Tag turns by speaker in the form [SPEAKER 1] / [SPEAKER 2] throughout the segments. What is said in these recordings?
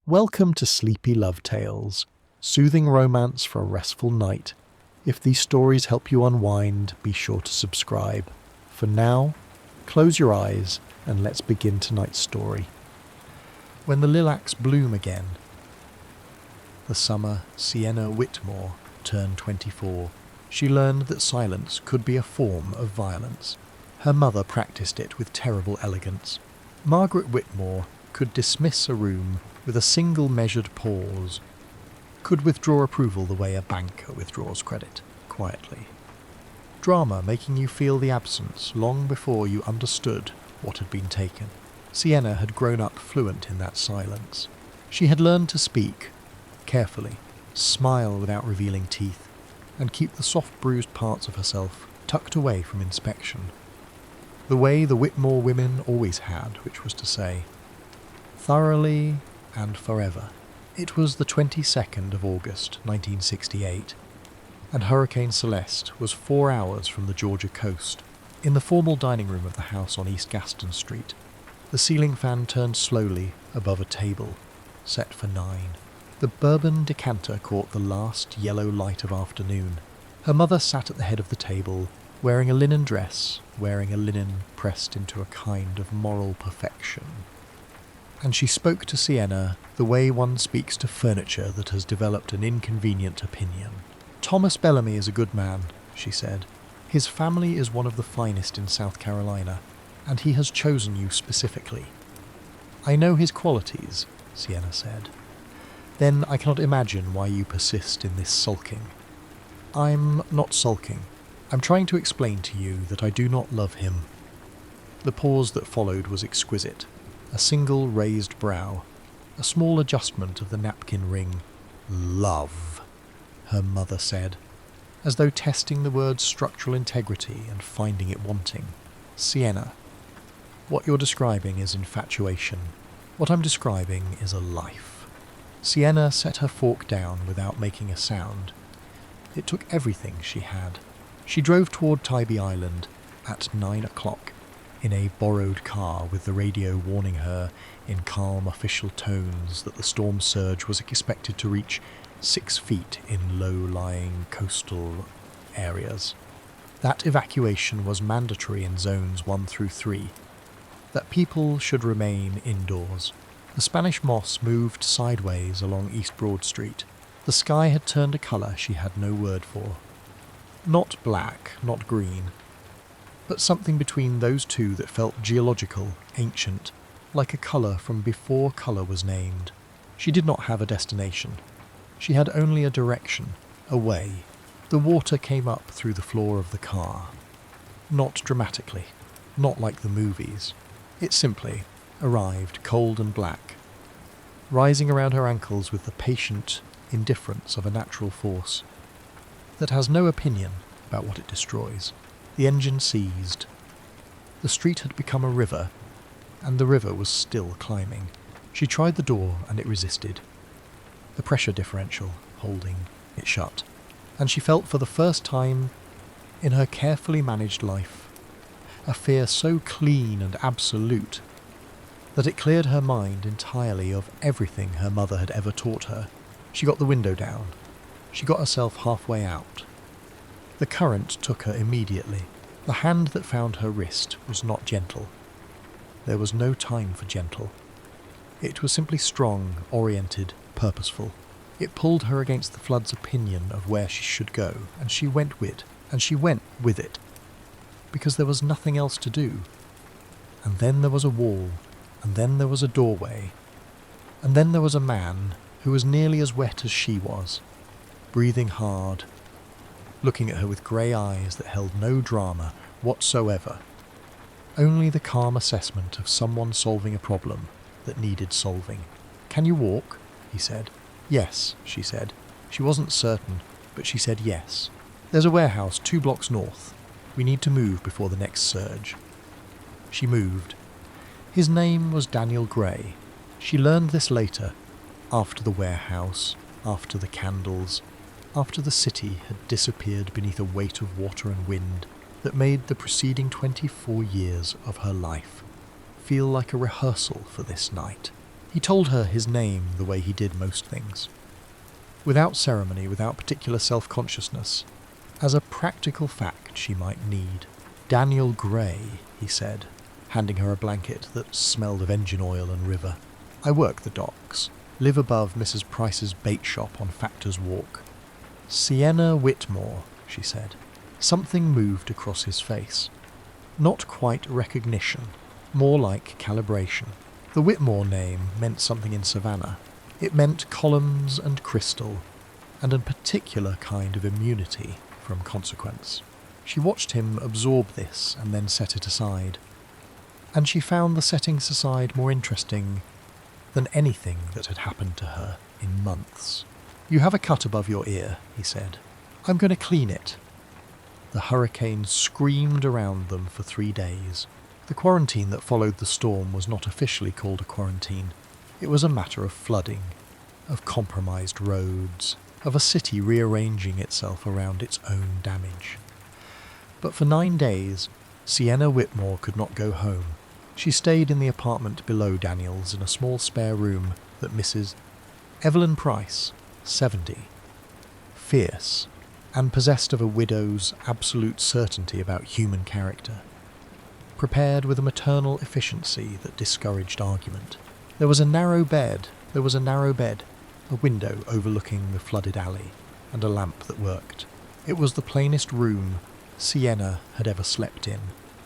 [SPEAKER 1] Welcome to Sleepy Love Tales, soothing romance for a restful night. If these stories help you unwind, be sure to subscribe. For now, close your eyes and let's begin tonight's story. When the lilacs bloom again. The summer Sienna Whitmore turned 24. She learned that silence could be a form of violence. Her mother practiced it with terrible elegance. Margaret Whitmore could dismiss a room with a single measured pause, could withdraw approval the way a banker withdraws credit, quietly. Drama making you feel the absence long before you understood what had been taken. Sienna had grown up fluent in that silence. She had learned to speak carefully, smile without revealing teeth, and keep the soft bruised parts of herself tucked away from inspection. The way the Whitmore women always had, which was to say, thoroughly and forever. It was the 22nd of August, 1968, and Hurricane Celeste was 4 hours from the Georgia coast. In the formal dining room of the house on East Gaston Street, the ceiling fan turned slowly above a table, set for 9. The bourbon decanter caught the last yellow light of afternoon. Her mother sat at the head of the table, wearing a linen dress, wearing a linen pressed into a kind of moral perfection. And she spoke to Sienna the way one speaks to furniture that has developed an inconvenient opinion. "Thomas Bellamy is a good man," she said. "His family is one of the finest in South Carolina, and he has chosen you specifically." "I know his qualities," Sienna said. "Then I cannot imagine why you persist in this sulking." "I'm not sulking. I'm trying to explain to you that I do not love him." The pause that followed was exquisite. A single raised brow, a small adjustment of the napkin ring. "Love," her mother said, as though testing the word's structural integrity and finding it wanting. "Sienna, what you're describing is infatuation. What I'm describing is a life." Sienna set her fork down without making a sound. It took everything she had. She drove toward Tybee Island at 9 o'clock. In a borrowed car with the radio warning her in calm official tones that the storm surge was expected to reach 6 feet in low-lying coastal areas. That evacuation was mandatory in zones 1 through 3. That people should remain indoors. The Spanish moss moved sideways along East Broad Street. The sky had turned a colour she had no word for. Not black, not green, but something between those two that felt geological, ancient, like a colour from before colour was named. She did not have a destination. She had only a direction, a way. The water came up through the floor of the car. Not dramatically, not like the movies. It simply arrived cold and black, rising around her ankles with the patient indifference of a natural force that has no opinion about what it destroys. The engine seized. The street had become a river, and the river was still climbing. She tried the door, and it resisted. The pressure differential holding it shut, and she felt for the first time in her carefully managed life a fear so clean and absolute that it cleared her mind entirely of everything her mother had ever taught her. She got the window down. She got herself halfway out. The current took her immediately. The hand that found her wrist was not gentle. There was no time for gentle. It was simply strong, oriented, purposeful. It pulled her against the flood's opinion of where she should go, and she went with it, because there was nothing else to do. And then there was a wall, and then there was a doorway, and then there was a man who was nearly as wet as she was, breathing hard, looking at her with grey eyes that held no drama whatsoever, only the calm assessment of someone solving a problem that needed solving. "Can you walk?" he said. "Yes," she said. She wasn't certain, but she said yes. "There's a warehouse 2 blocks north. We need to move before the next surge." She moved. His name was Daniel Gray. She learned this later, after the warehouse, after the candles, after the city had disappeared beneath a weight of water and wind that made the preceding 24 years of her life feel like a rehearsal for this night. He told her his name the way he did most things. Without ceremony, without particular self-consciousness, as a practical fact she might need. "Daniel Gray," he said, handing her a blanket that smelled of engine oil and river. "I work the docks, live above Mrs. Price's bait shop on Factor's Walk." "Sienna Whitmore," she said. Something moved across his face. Not quite recognition, more like calibration. The Whitmore name meant something in Savannah. It meant columns and crystal, and a particular kind of immunity from consequence. She watched him absorb this and then set it aside. And she found the setting aside more interesting than anything that had happened to her in months. "You have a cut above your ear," he said. "I'm going to clean it." The hurricane screamed around them for 3 days. The quarantine that followed the storm was not officially called a quarantine. It was a matter of flooding, of compromised roads, of a city rearranging itself around its own damage. But for 9 days, Sienna Whitmore could not go home. She stayed in the apartment below Daniel's in a small spare room that Mrs. Evelyn Price, 70, fierce, and possessed of a widow's absolute certainty about human character, prepared with a maternal efficiency that discouraged argument. There was a narrow bed, a window overlooking the flooded alley, and a lamp that worked. It was the plainest room Sienna had ever slept in.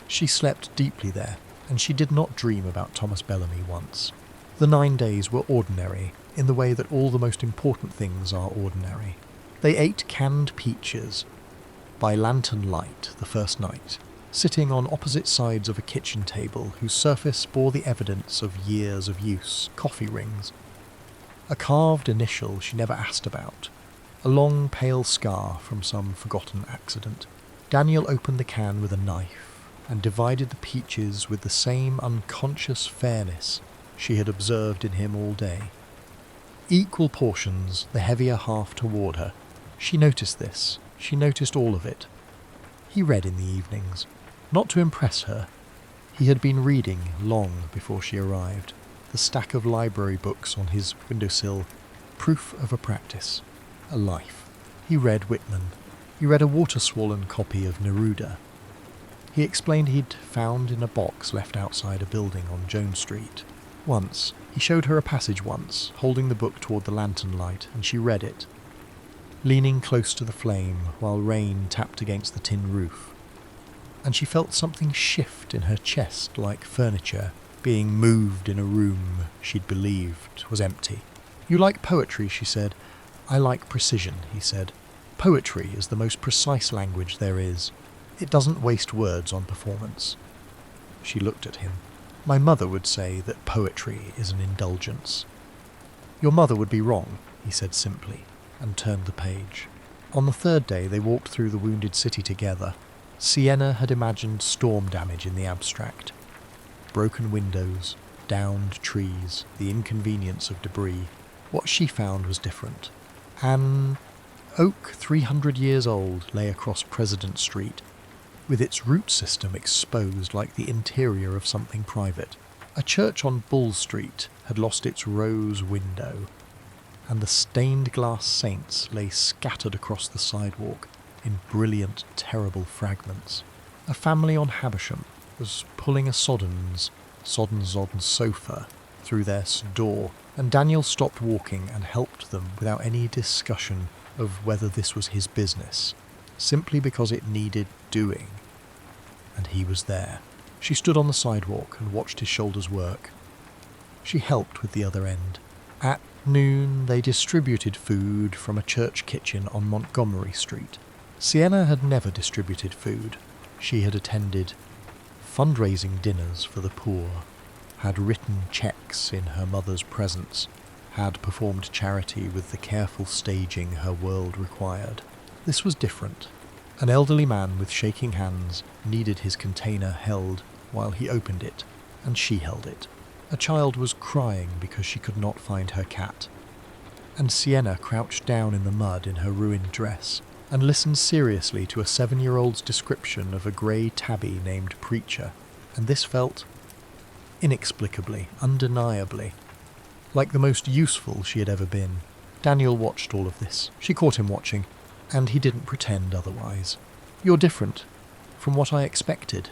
[SPEAKER 1] She slept deeply there, and she did not dream about Thomas Bellamy once. The 9 days were ordinary, in the way that all the most important things are ordinary. They ate canned peaches by lantern light the first night, sitting on opposite sides of a kitchen table whose surface bore the evidence of years of use, coffee rings, a carved initial she never asked about, a long pale scar from some forgotten accident. Daniel opened the can with a knife and divided the peaches with the same unconscious fairness she had observed in him all day. Equal portions, the heavier half toward her. She noticed this. She noticed all of it. He read in the evenings. Not to impress her. He had been reading long before she arrived. The stack of library books on his windowsill. Proof of a practice. A life. He read Whitman. He read a water-swollen copy of Neruda. He explained he'd found in a box left outside a building on Jones Street. Once, he showed her a passage once, holding the book toward the lantern light, and she read it, leaning close to the flame while rain tapped against the tin roof. And she felt something shift in her chest like furniture being moved in a room she'd believed was empty. "You like poetry," she said. "I like precision," he said. "Poetry is the most precise language there is. It doesn't waste words on performance." She looked at him. "My mother would say that poetry is an indulgence." "Your mother would be wrong," he said simply, and turned the page. On the 3rd day they walked through the wounded city together. Sienna had imagined storm damage in the abstract. Broken windows, downed trees, the inconvenience of debris. What she found was different. An oak 300 years old lay across President Street, with its root system exposed like the interior of something private. A church on Bull Street had lost its rose window, and the stained glass saints lay scattered across the sidewalk in brilliant, terrible fragments. A family on Havisham was pulling a sodden sofa through their door, and Daniel stopped walking and helped them without any discussion of whether this was his business, simply because it needed doing. And he was there. She stood on the sidewalk and watched his shoulders work. She helped with the other end. At noon, they distributed food from a church kitchen on Montgomery Street. Sienna had never distributed food. She had attended fundraising dinners for the poor, had written cheques in her mother's presence, had performed charity with the careful staging her world required. This was different. An elderly man with shaking hands needed his container held while he opened it, and she held it. A child was crying because she could not find her cat, and Sienna crouched down in the mud in her ruined dress and listened seriously to a 7-year-old's description of a grey tabby named Preacher, and this felt, inexplicably, undeniably, like the most useful she had ever been. Daniel watched all of this. She caught him watching, and he didn't pretend otherwise. "You're different from what I expected,"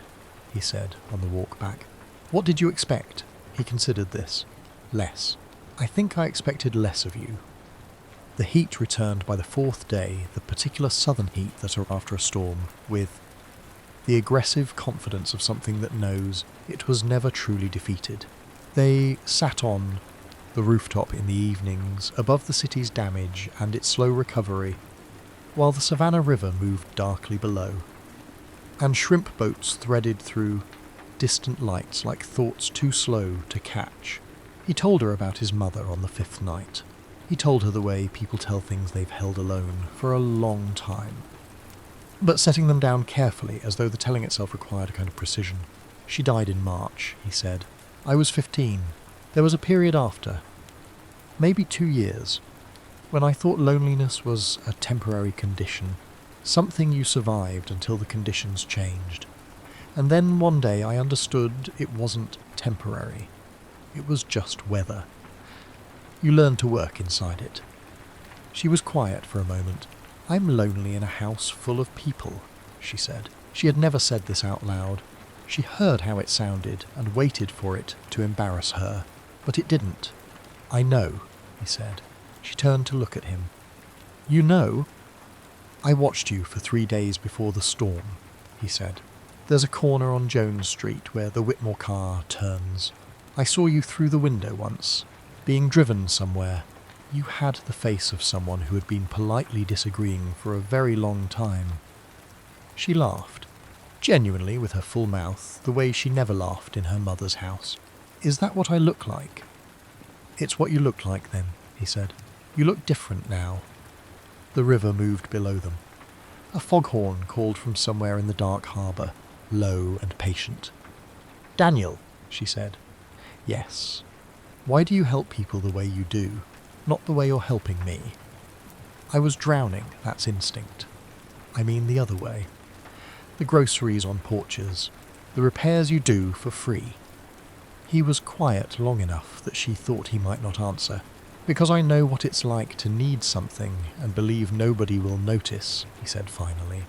[SPEAKER 1] he said on the walk back. "What did you expect?" He considered this. "Less. I think I expected less of you." The heat returned by the fourth day, the particular southern heat that are after a storm, with the aggressive confidence of something that knows it was never truly defeated. They sat on the rooftop in the evenings, above the city's damage and its slow recovery, while the Savannah River moved darkly below, and shrimp boats threaded through distant lights like thoughts too slow to catch. He told her about his mother on the fifth night. He told her the way people tell things they've held alone for a long time, but setting them down carefully as though the telling itself required a kind of precision. "She died in March," he said. "I was 15. There was a period after, maybe 2 years, when I thought loneliness was a temporary condition, something you survived until the conditions changed. And then one day I understood it wasn't temporary. It was just weather. You learn to work inside it." She was quiet for a moment. "I'm lonely in a house full of people," she said. She had never said this out loud. She heard how it sounded and waited for it to embarrass her, but it didn't. "I know," he said. She turned to look at him. "You know? I watched you for 3 days before the storm," he said. "There's a corner on Jones Street where the Whitmore car turns. I saw you through the window once, being driven somewhere. You had the face of someone who had been politely disagreeing for a very long time." She laughed, genuinely with her full mouth, the way she never laughed in her mother's house. "Is that what I look like?" "It's what you look like then," he said. "You look different now." The river moved below them. A foghorn called from somewhere in the dark harbour, low and patient. "Daniel," she said. "Yes. Why do you help people the way you do, not the way you're helping me?" "I was drowning, that's instinct. I mean the other way. The groceries on porches, the repairs you do for free." He was quiet long enough that she thought he might not answer. "Because I know what it's like to need something and believe nobody will notice," he said finally.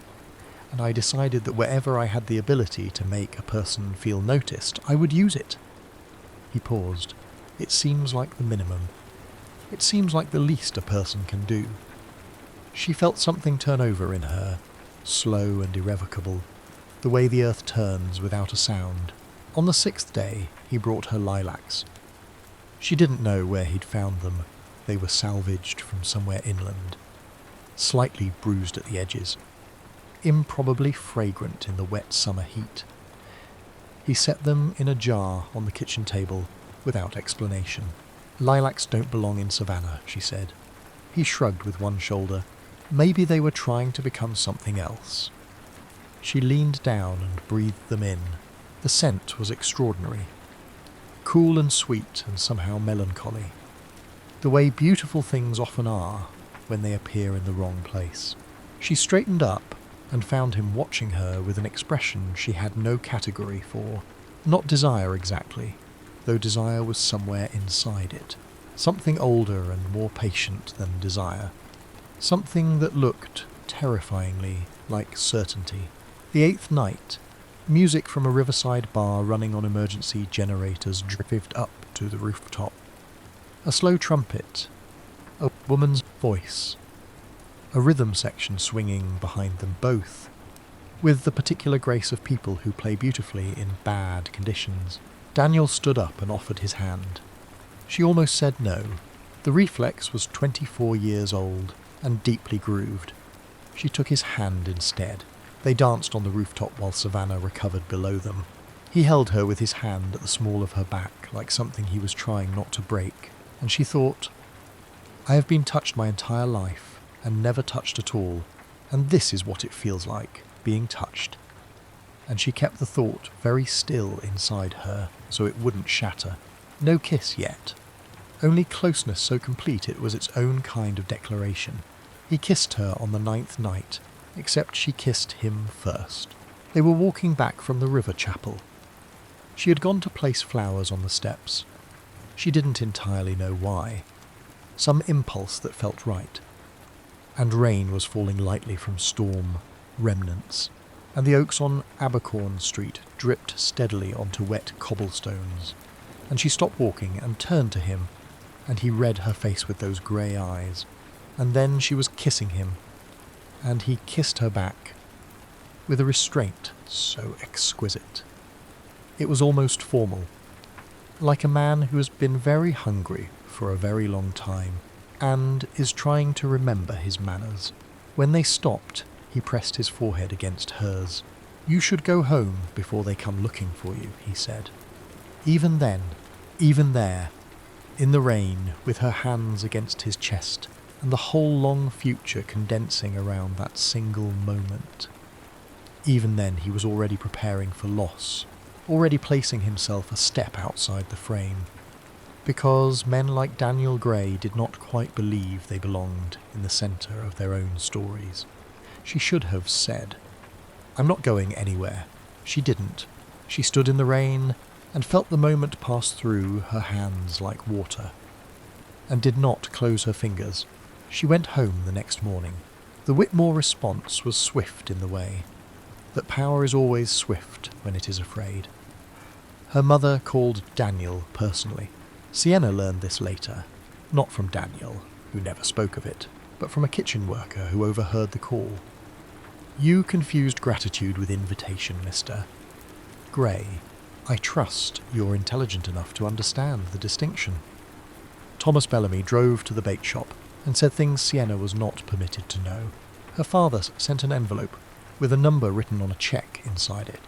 [SPEAKER 1] "And I decided that wherever I had the ability to make a person feel noticed, I would use it." He paused. "It seems like the minimum. It seems like the least a person can do." She felt something turn over in her, slow and irrevocable, the way the earth turns without a sound. On the 6th day, he brought her lilacs. She didn't know where he'd found them. They were salvaged from somewhere inland, slightly bruised at the edges, improbably fragrant in the wet summer heat. He set them in a jar on the kitchen table, without explanation. "Lilacs don't belong in Savannah," she said. He shrugged with one shoulder. Maybe they were trying to become something else. She leaned down and breathed them in. The scent was extraordinary. Cool and sweet and somehow melancholy. The way beautiful things often are when they appear in the wrong place. She straightened up and found him watching her with an expression she had no category for. Not desire exactly, though desire was somewhere inside it. Something older and more patient than desire. Something that looked terrifyingly like certainty. The 8th night, music from a riverside bar running on emergency generators drifted up to the rooftop. A slow trumpet, a woman's voice, a rhythm section swinging behind them both, with the particular grace of people who play beautifully in bad conditions. Daniel stood up and offered his hand. She almost said no. The reflex was 24 years old and deeply grooved. She took his hand instead. They danced on the rooftop while Savannah recovered below them. He held her with his hand at the small of her back, like something he was trying not to break, and she thought, "I have been touched my entire life, and never touched at all, and this is what it feels like, being touched." And she kept the thought very still inside her, so it wouldn't shatter. No kiss yet. Only closeness so complete it was its own kind of declaration. He kissed her on the 9th night, except she kissed him first. They were walking back from the river chapel. She had gone to place flowers on the steps. She didn't entirely know why. Some impulse that felt right. And rain was falling lightly from storm remnants, and the oaks on Abercorn Street dripped steadily onto wet cobblestones. And she stopped walking and turned to him, and he read her face with those grey eyes. And then she was kissing him, and he kissed her back, with a restraint so exquisite. It was almost formal, like a man who has been very hungry for a very long time, and is trying to remember his manners. When they stopped, he pressed his forehead against hers. "You should go home before they come looking for you," he said. Even then, even there, in the rain, with her hands against his chest, and the whole long future condensing around that single moment. Even then he was already preparing for loss, already placing himself a step outside the frame, because men like Daniel Gray did not quite believe they belonged in the centre of their own stories. She should have said, "I'm not going anywhere." She didn't. She stood in the rain and felt the moment pass through her hands like water, and did not close her fingers. She went home the next morning. The Whitmore response was swift in the way that power is always swift when it is afraid. Her mother called Daniel personally. Sienna learned this later, not from Daniel, who never spoke of it, but from a kitchen worker who overheard the call. "You confused gratitude with invitation, Mr. Gray. I trust you're intelligent enough to understand the distinction." Thomas Bellamy drove to the bait shop and said things Sienna was not permitted to know. Her father sent an envelope with a number written on a cheque inside it.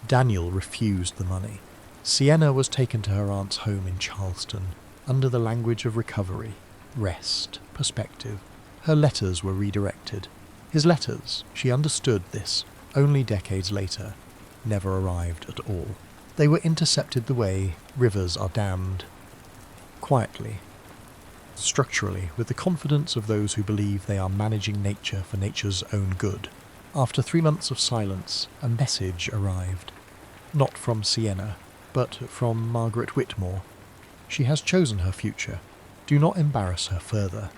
[SPEAKER 1] Daniel refused the money. Sienna was taken to her aunt's home in Charleston, under the language of recovery, rest, perspective. Her letters were redirected. His letters, she understood this only decades later, never arrived at all. They were intercepted the way rivers are dammed. Quietly, structurally, with the confidence of those who believe they are managing nature for nature's own good. After 3 months of silence, a message arrived. Not from Sienna, but from Margaret Whitmore. "She has chosen her future. Do not embarrass her further."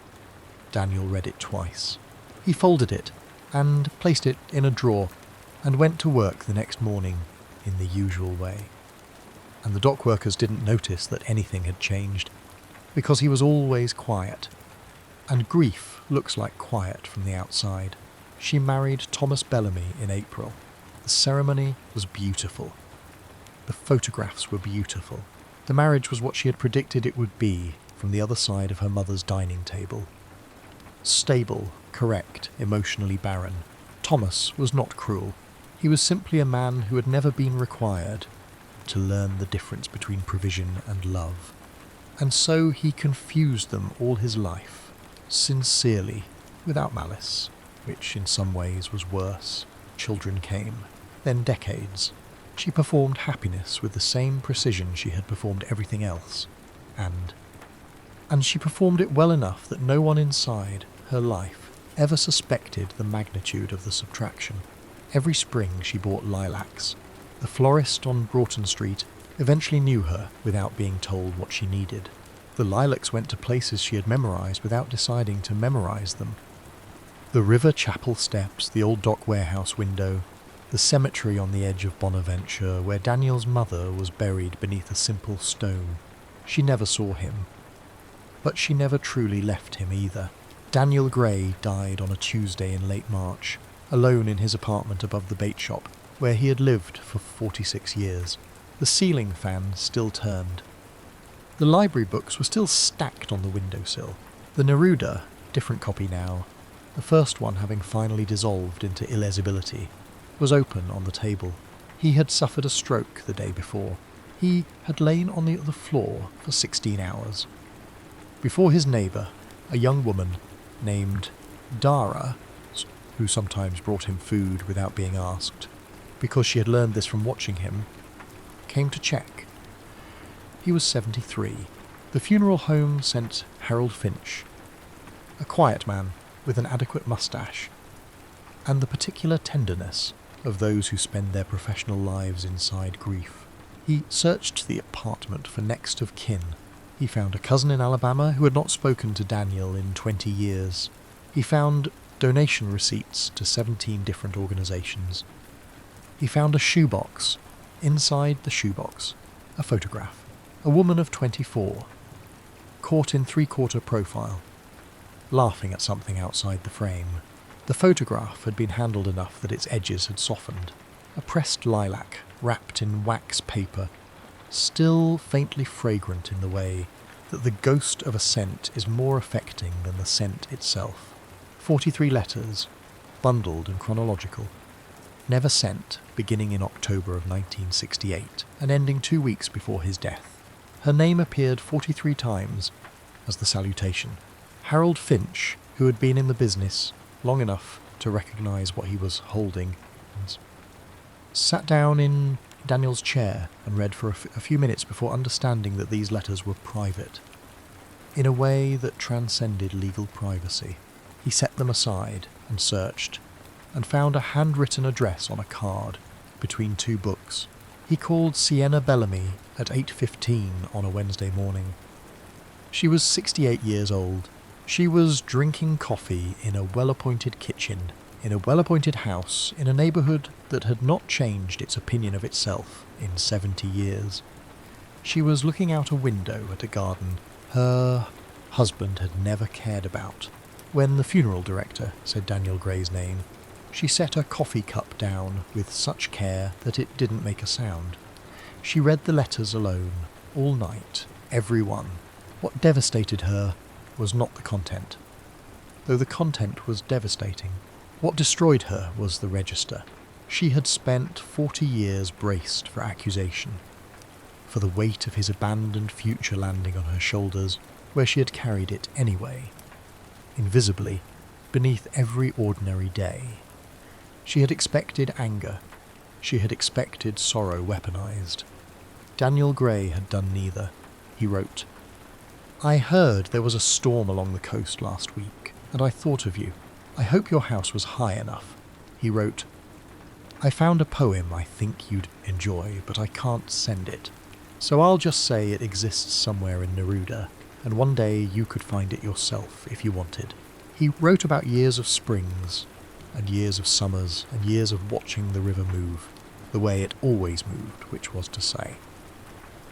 [SPEAKER 1] Daniel read it twice. He folded it and placed it in a drawer and went to work the next morning in the usual way. And the dock workers didn't notice that anything had changed, because he was always quiet. And grief looks like quiet from the outside. She married Thomas Bellamy in April. The ceremony was beautiful. The photographs were beautiful. The marriage was what she had predicted it would be from the other side of her mother's dining table. Stable, correct, emotionally barren. Thomas was not cruel. He was simply a man who had never been required to learn the difference between provision and love. And so he confused them all his life, sincerely, without malice, which in some ways was worse. Children came, then decades. She performed happiness with the same precision she had performed everything else, and she performed it well enough that no one inside her life ever suspected the magnitude of the subtraction. Every spring she bought lilacs. The florist on Broughton Street eventually knew her without being told what she needed. The lilacs went to places she had memorized without deciding to memorize them. The river chapel steps, the old dock warehouse window, the cemetery on the edge of Bonaventure where Daniel's mother was buried beneath a simple stone. She never saw him, but she never truly left him either. Daniel Gray died on a Tuesday in late March, alone in his apartment above the bait shop, where he had lived for 46 years. The ceiling fan still turned. The library books were still stacked on the windowsill. The Neruda, different copy now, the first one having finally dissolved into illegibility, was open on the table. He had suffered a stroke the day before. He had lain on the floor for 16 hours. Before his neighbour, a young woman named Dara, who sometimes brought him food without being asked, because she had learned this from watching him, came to check. He was 73. The funeral home sent Harold Finch, a quiet man with an adequate moustache, and the particular tenderness of those who spend their professional lives inside grief. He searched the apartment for next of kin. He found a cousin in Alabama who had not spoken to Daniel in 20 years. He found donation receipts to 17 different organisations. He found a shoebox. Inside the shoebox, a photograph. A woman of 24, caught in three-quarter profile, laughing at something outside the frame. The photograph had been handled enough that its edges had softened. A pressed lilac, wrapped in wax paper, still faintly fragrant in the way that the ghost of a scent is more affecting than the scent itself. 43 letters, bundled and chronological. Never sent, beginning in October of 1968 and ending 2 weeks before his death. Her name appeared 43 times as the salutation. Harold Finch, who had been in the business long enough to recognise what he was holding, sat down in Daniel's chair and read for a few minutes before understanding that these letters were private. In a way that transcended legal privacy, he set them aside and searched, and found a handwritten address on a card between two books. He called Sienna Bellamy at 8:15 on a Wednesday morning. She was 68 years old. She was drinking coffee in a well-appointed kitchen, in a well-appointed house, in a neighbourhood that had not changed its opinion of itself in 70 years. She was looking out a window at a garden her husband had never cared about. When the funeral director said Daniel Gray's name, she set a coffee cup down with such care that it didn't make a sound. She read the letters alone, all night, every one. What devastated her was not the content, though the content was devastating. What destroyed her was the register. She had spent 40 years braced for accusation, for the weight of his abandoned future landing on her shoulders, where she had carried it anyway, invisibly, beneath every ordinary day. She had expected anger. She had expected sorrow weaponized. Daniel Gray had done neither. He wrote, "I heard there was a storm along the coast last week, and I thought of you. I hope your house was high enough." He wrote, "I found a poem I think you'd enjoy, but I can't send it. So I'll just say it exists somewhere in Neruda, and one day you could find it yourself if you wanted." He wrote about years of springs, and years of summers, and years of watching the river move, the way it always moved, which was to say,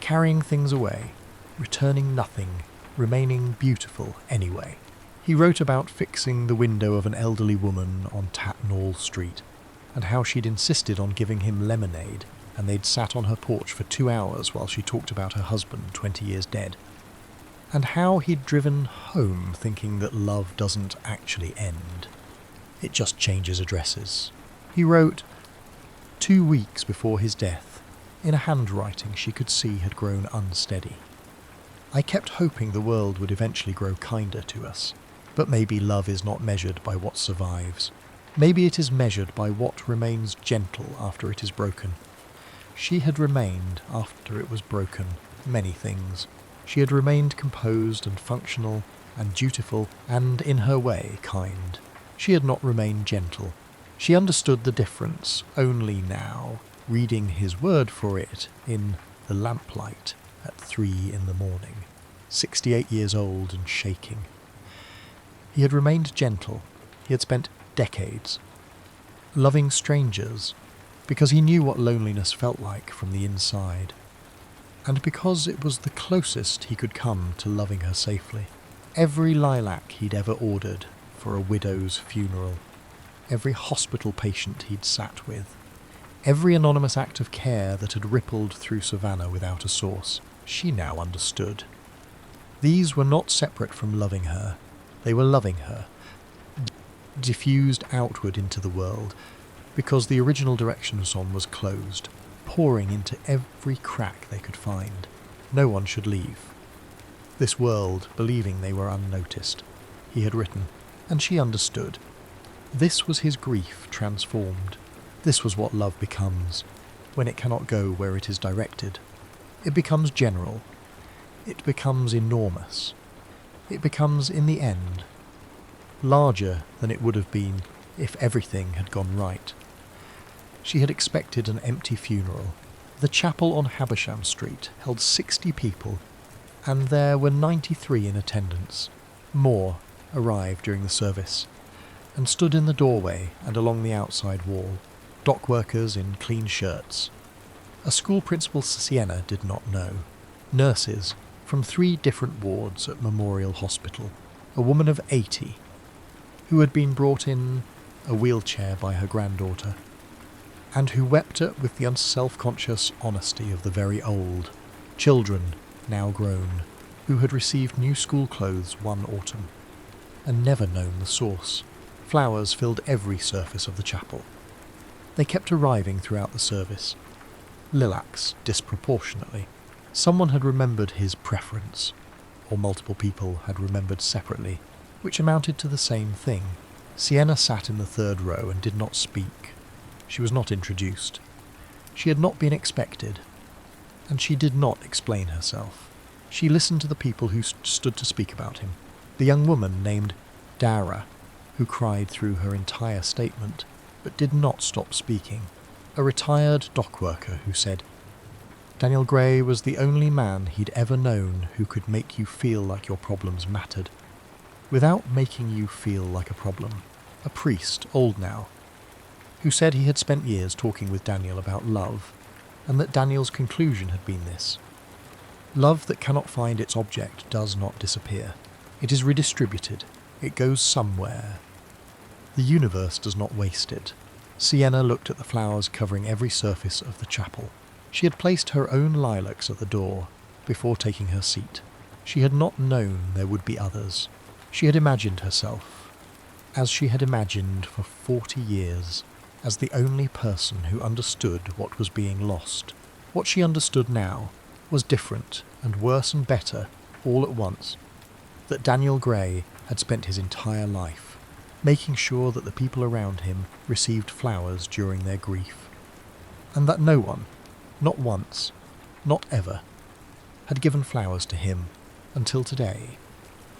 [SPEAKER 1] carrying things away, returning nothing, remaining beautiful anyway. He wrote about fixing the window of an elderly woman on Tatnall Street, and how she'd insisted on giving him lemonade, and they'd sat on her porch for 2 hours while she talked about her husband 20 years dead, and how he'd driven home thinking that love doesn't actually end. It just changes addresses. He wrote 2 weeks before his death, in a handwriting she could see had grown unsteady. "I kept hoping the world would eventually grow kinder to us, but maybe love is not measured by what survives. Maybe it is measured by what remains gentle after it is broken." She had remained, after it was broken, many things. She had remained composed and functional and dutiful and, in her way, kind. She had not remained gentle. She understood the difference only now, reading his word for it in the lamplight at 3 in the morning, 68 years old and shaking. He had remained gentle. He had spent decades loving strangers because he knew what loneliness felt like from the inside, and because it was the closest he could come to loving her safely. Every lilac he'd ever ordered for a widow's funeral, every hospital patient he'd sat with, every anonymous act of care that had rippled through Savannah without a source, she now understood. These were not separate from loving her. They were loving her, diffused outward into the world, because the original direction song was closed, pouring into every crack they could find. No one should leave this world believing they were unnoticed. He had written, and she understood. This was his grief transformed. This was what love becomes, when it cannot go where it is directed. It becomes general. It becomes enormous. It becomes, in the end, larger than it would have been if everything had gone right. She had expected an empty funeral. The chapel on Habersham Street held 60 people, and there were 93 in attendance. More arrived during the service, and stood in the doorway and along the outside wall, dockworkers in clean shirts. A school principal Sienna did not know. Nurses from 3 different wards at Memorial Hospital, a woman of 80, who had been brought in a wheelchair by her granddaughter, and who wept with the unself-conscious honesty of the very old, children now grown, who had received new school clothes one autumn, and never known the source. Flowers filled every surface of the chapel. They kept arriving throughout the service. Lilacs disproportionately. Someone had remembered his preference, or multiple people had remembered separately, which amounted to the same thing. Sienna sat in the 3rd row and did not speak. She was not introduced. She had not been expected, and she did not explain herself. She listened to the people who stood to speak about him. The young woman named Dara, who cried through her entire statement, but did not stop speaking. A retired dockworker who said, Daniel Gray was the only man he'd ever known who could make you feel like your problems mattered, without making you feel like a problem. A priest, old now, who said he had spent years talking with Daniel about love, and that Daniel's conclusion had been this: love that cannot find its object does not disappear. It is redistributed. It goes somewhere. The universe does not waste it. Sienna looked at the flowers covering every surface of the chapel. She had placed her own lilacs at the door before taking her seat. She had not known there would be others. She had imagined herself, as she had imagined for 40 years, as the only person who understood what was being lost. What she understood now was different and worse and better all at once. That Daniel Gray had spent his entire life making sure that the people around him received flowers during their grief, and that no one, not once, not ever, had given flowers to him until today,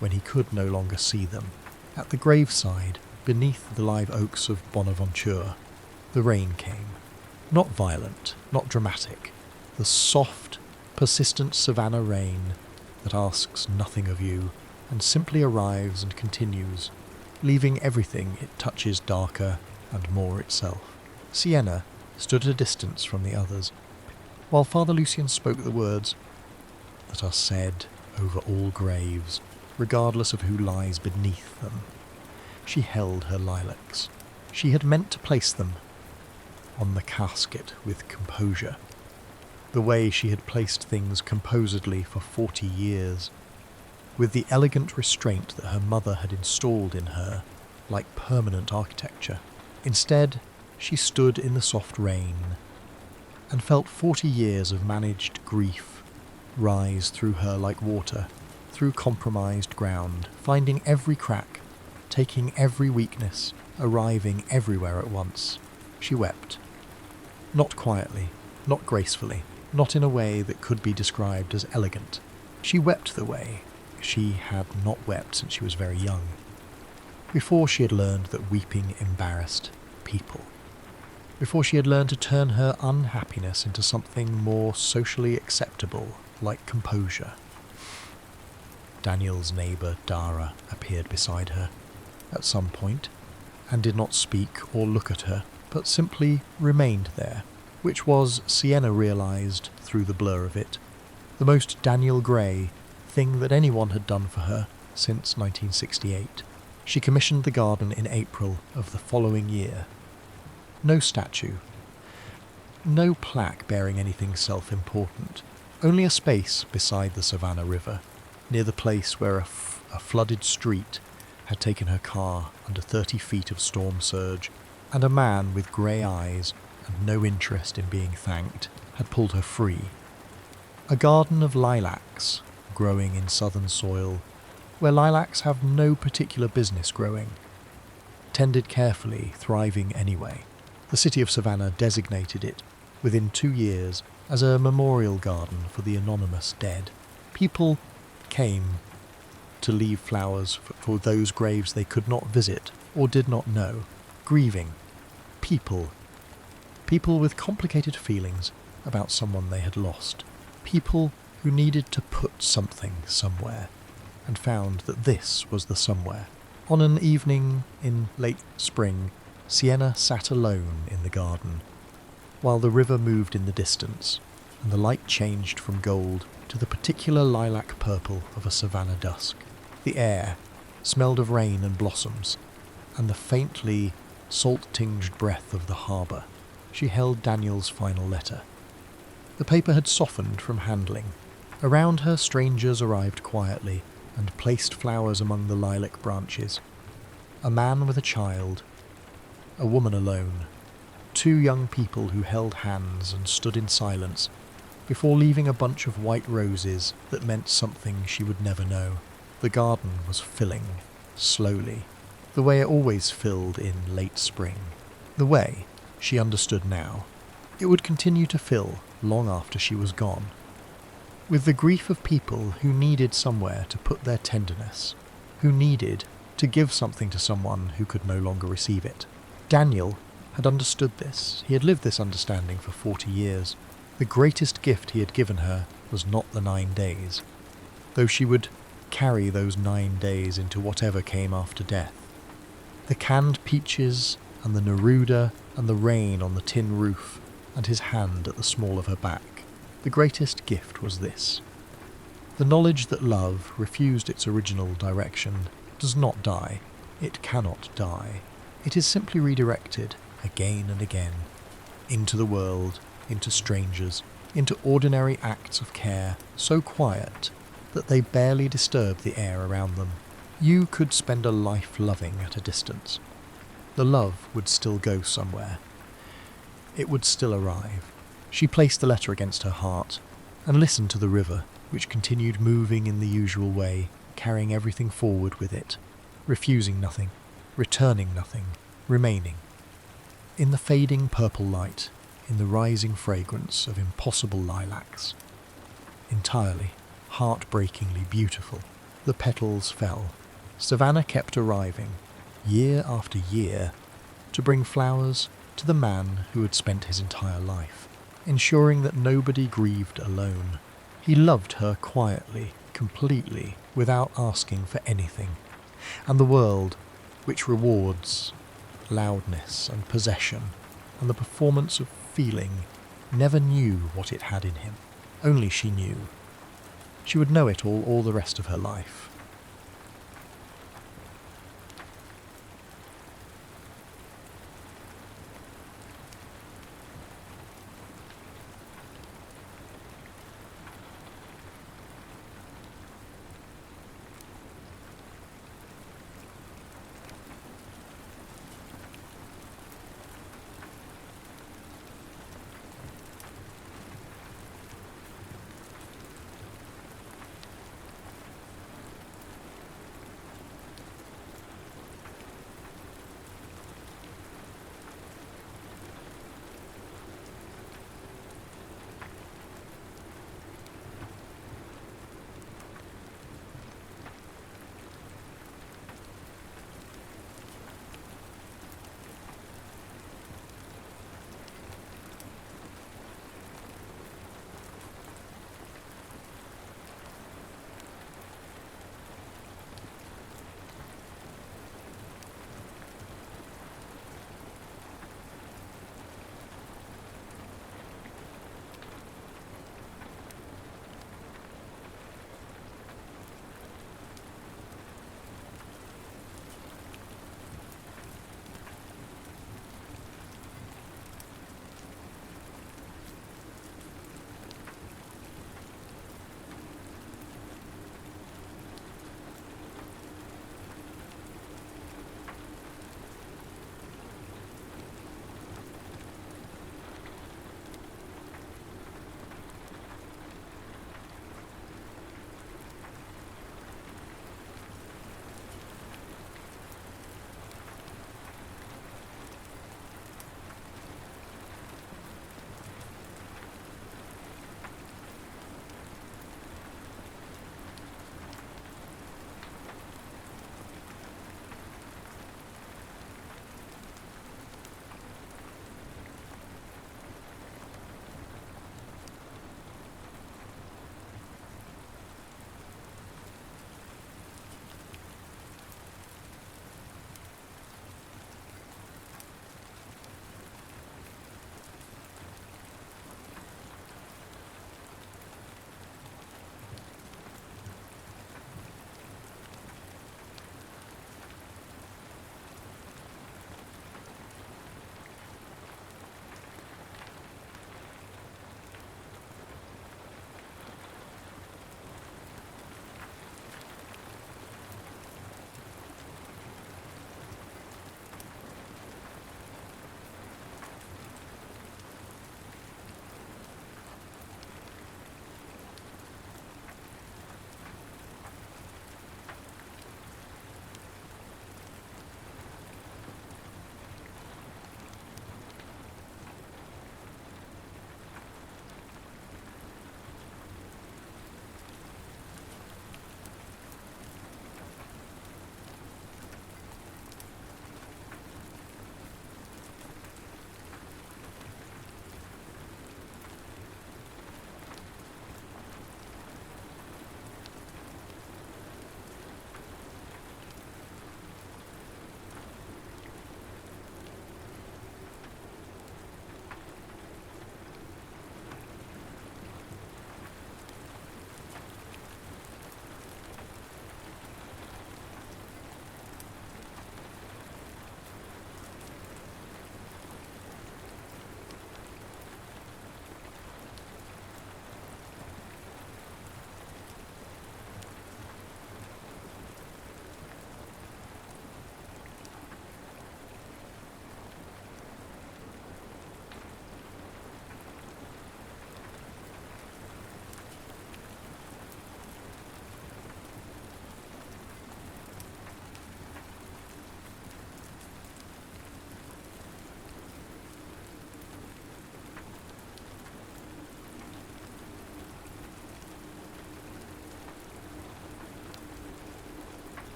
[SPEAKER 1] when he could no longer see them. At the graveside, beneath the live oaks of Bonaventure, the rain came. Not violent, not dramatic. The soft, persistent Savannah rain that asks nothing of you and simply arrives and continues, leaving everything it touches darker and more itself. Sienna stood at a distance from the others, while Father Lucien spoke the words that are said over all graves, regardless of who lies beneath them. She held her lilacs. She had meant to place them on the casket with composure, the way she had placed things composedly for 40 years, with the elegant restraint that her mother had installed in her, like permanent architecture. Instead, she stood in the soft rain and felt 40 years of managed grief rise through her like water, through compromised ground, finding every crack, taking every weakness, arriving everywhere at once. She wept. Not quietly, not gracefully, not in a way that could be described as elegant. She wept the way she had not wept since she was very young, before she had learned that weeping embarrassed people, before she had learned to turn her unhappiness into something more socially acceptable, like composure. Daniel's neighbour Dara appeared beside her at some point, and did not speak or look at her, but simply remained there, which was, Sienna realised through the blur of it, the most Daniel Gray thing that anyone had done for her since 1968. She commissioned the garden in April of the following year. No statue, no plaque bearing anything self-important, only a space beside the Savannah River, near the place where a flooded street had taken her car under 30 feet of storm surge, and a man with grey eyes and no interest in being thanked had pulled her free. A garden of lilacs, growing in southern soil, where lilacs have no particular business growing, tended carefully, thriving anyway. The city of Savannah designated it, within 2 years, as a memorial garden for the anonymous dead. People came to leave flowers for those graves they could not visit or did not know. Grieving. People with complicated feelings, about someone they had lost. People who needed to put something somewhere, and found that this was the somewhere. On an evening in late spring, Sienna sat alone in the garden, while the river moved in the distance, and the light changed from gold to the particular lilac purple of a Savannah dusk. The air smelled of rain and blossoms, and the faintly salt-tinged breath of the harbour. She held Daniel's final letter. The paper had softened from handling. Around her, strangers arrived quietly and placed flowers among the lilac branches. A man with a child, a woman alone, two young people who held hands and stood in silence before leaving a bunch of white roses that meant something she would never know. The garden was filling, slowly, the way it always filled in late spring. The way, she understood now, it would continue to fill long after she was gone, with the grief of people who needed somewhere to put their tenderness, who needed to give something to someone who could no longer receive it. Daniel had understood this. He had lived this understanding for 40 years. The greatest gift he had given her was not the 9 days, though she would carry those 9 days into whatever came after death. The canned peaches and the Neruda and the rain on the tin roof and his hand at the small of her back. The greatest gift was this. The knowledge that love refused its original direction does not die. It cannot die. It is simply redirected again and again into the world, into strangers, into ordinary acts of care so quiet that they barely disturb the air around them. You could spend a life loving at a distance. The love would still go somewhere. It would still arrive. She placed the letter against her heart and listened to the river, which continued moving in the usual way, carrying everything forward with it, refusing nothing, returning nothing, remaining. In the fading purple light, in the rising fragrance of impossible lilacs, entirely, heartbreakingly beautiful, the petals fell. Savannah kept arriving, year after year, to bring flowers to the man who had spent his entire life, ensuring that nobody grieved alone. He loved her quietly, completely, without asking for anything. And the world, which rewards loudness and possession and the performance of feeling, never knew what it had in him. Only she knew. She would know it all the rest of her life.